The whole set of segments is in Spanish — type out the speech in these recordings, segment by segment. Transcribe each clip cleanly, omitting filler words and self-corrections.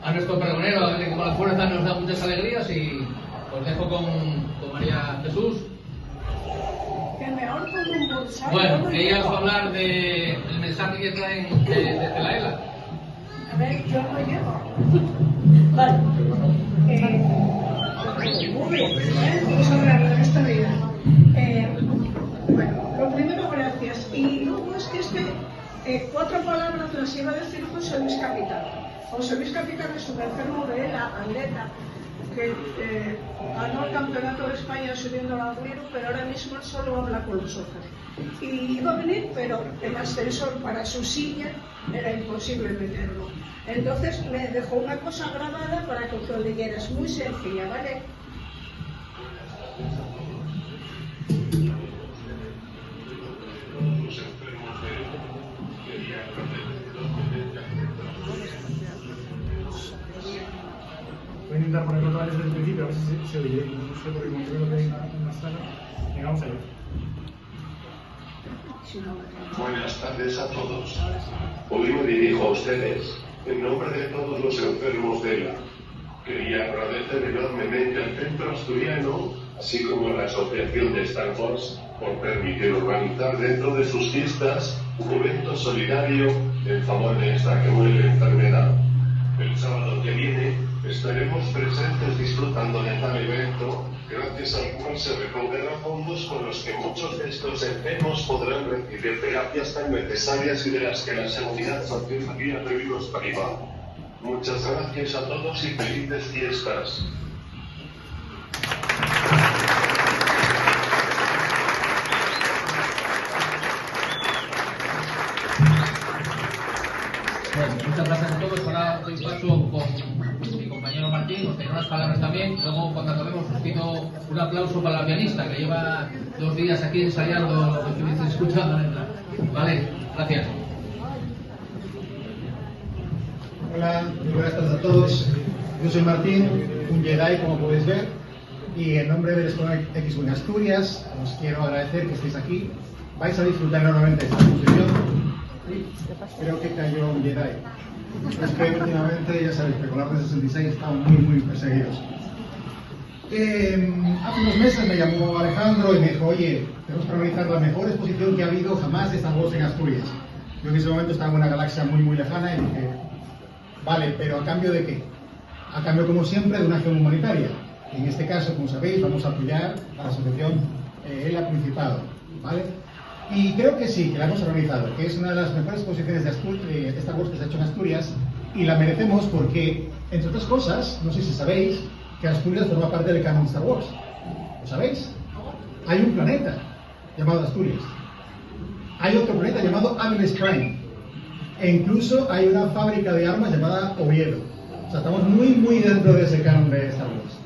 a nuestro pregonero, a ver cómo la fuerza nos da muchas alegrías, y os dejo con María Jesús. Que me ahorco en un bolsado. Bueno, ella os va a hablar del mensaje que traen de Celaela. A ver, yo no llego. Vale. Muy bien, vamos a hablar de esta vida. Bueno, lo primero, gracias. Y luego es que 4 palabras las iba a decir José Luis Capitán. José Luis Capitán es un enfermo de la atleta que ganó el campeonato de España subiendo al Agüero, pero ahora mismo él solo habla con los ojos. Y iba a venir, pero el ascensor para su silla era imposible meterlo. Entonces me dejó una cosa grabada para que lo leyeras, muy sencilla, ¿vale? Voy a intentar ponerlo otra vez desde el principio, a ver si se oye. No sé, porque como creo que hay una sala. Venga, vamos allá. Buenas tardes a todos. Hoy me dirijo a ustedes en nombre de todos los enfermos de ELA. Quería agradecer enormemente al Centro Asturiano, así como a la Asociación de Stanford, por permitir organizar dentro de sus fiestas un evento solidario en favor de esta que muere enfermedad. El sábado que viene estaremos presentes disfrutando de tal evento, gracias al cual se recogerán fondos con los que muchos de estos enfermos podrán recibir terapias tan necesarias y de las que la Seguridad Social había previsto privar. Muchas gracias a todos y felices fiestas. Bueno, muchas gracias a todos. Ahora doy paso con mi compañero Martín, os tengo unas palabras también. Luego, cuando acabemos, os pido un aplauso para la pianista, que lleva 2 días aquí ensayando lo que estuviste escuchando. Vale, gracias. Hola, muy buenas tardes a todos. Yo soy Martín, un Jedi, como podéis ver, y en nombre de la Escuela X1 Asturias os quiero agradecer que estéis aquí. Vais a disfrutar enormemente de esta exposición. Creo que cayó un Jedi. Es que últimamente, ya sabéis, que con la R66 estamos muy perseguidos. Hace unos meses me llamó Alejandro y me dijo: oye, tenemos que organizar la mejor exposición que ha habido jamás de Star Wars en Asturias. Yo en ese momento estaba en una galaxia muy lejana y dije: vale, pero ¿a cambio de qué? A cambio, como siempre, de una acción humanitaria. En este caso, como sabéis, vamos a apoyar a la asociación ELA Principado, ¿vale? Y creo que sí, que la hemos organizado, que es una de las mejores exposiciones de Star Wars que se ha hecho en Asturias, y la merecemos porque, entre otras cosas, no sé si sabéis que Asturias forma parte del canon de Star Wars. ¿Lo sabéis? Hay un planeta llamado Asturias. Hay otro planeta llamado Abeles Prime. E incluso hay una fábrica de armas llamada Oviedo. O sea, estamos muy dentro de ese canon de Star Wars.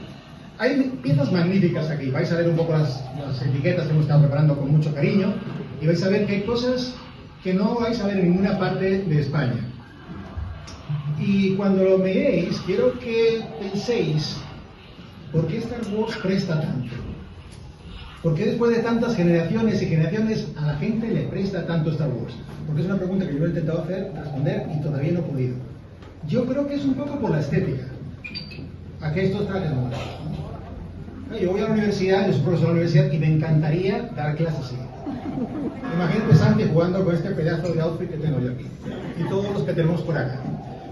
Hay piezas magníficas aquí. Vais a ver un poco las etiquetas que hemos estado preparando con mucho cariño, y vais a ver que hay cosas que no vais a ver en ninguna parte de España. Y cuando lo miréis, quiero que penséis: ¿por qué Star Wars presta tanto? ¿Por qué después de tantas generaciones y generaciones a la gente le presta tanto Star Wars? Porque es una pregunta que yo he intentado responder y todavía no he podido. Yo creo que es un poco por la estética. Aquí estos trajes morados. Yo voy a la universidad, yo soy profesor de la universidad, y me encantaría dar clases así. Imagínate Santi jugando con este pedazo de outfit que tengo yo aquí, y todos los que tenemos por acá.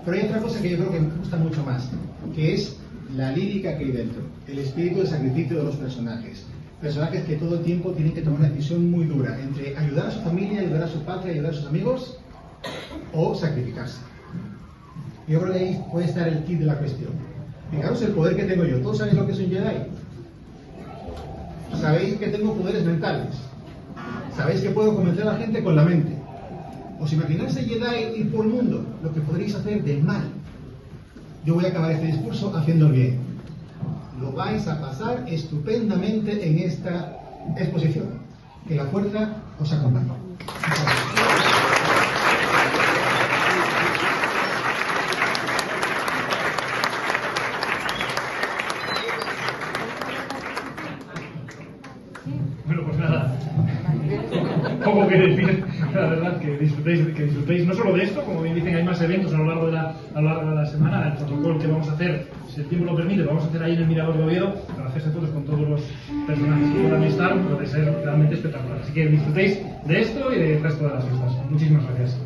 Pero hay otra cosa que yo creo que me gusta mucho más, que es la lírica que hay dentro, el espíritu de sacrificio de los personajes. Personajes que todo el tiempo tienen que tomar una decisión muy dura entre ayudar a su familia, ayudar a su patria, ayudar a sus amigos, o sacrificarse. Yo creo que ahí puede estar el kit de la cuestión. Fijaros el poder que tengo yo. ¿Todos sabéis lo que es un Jedi? ¿Sabéis que tengo poderes mentales? ¿Sabéis que puedo convencer a la gente con la mente? ¿Os imagináis ese Jedi ir por el mundo? Lo que podréis hacer de mal. Yo voy a acabar este discurso haciendo el bien. Lo vais a pasar estupendamente en esta exposición. Que la fuerza os acompañe. Bueno, pues nada. Poco que decir la verdad, que disfrutéis no solo de esto, como bien dicen, hay más eventos a lo largo de la semana. El protocolo que vamos a hacer, si el tiempo lo permite, lo vamos a hacer ahí en el Mirador de Oviedo, para hacerse fotos con todos los personajes que puedan estar, puede ser realmente espectacular. Así que disfrutéis de esto y del resto de las fiestas. Muchísimas gracias.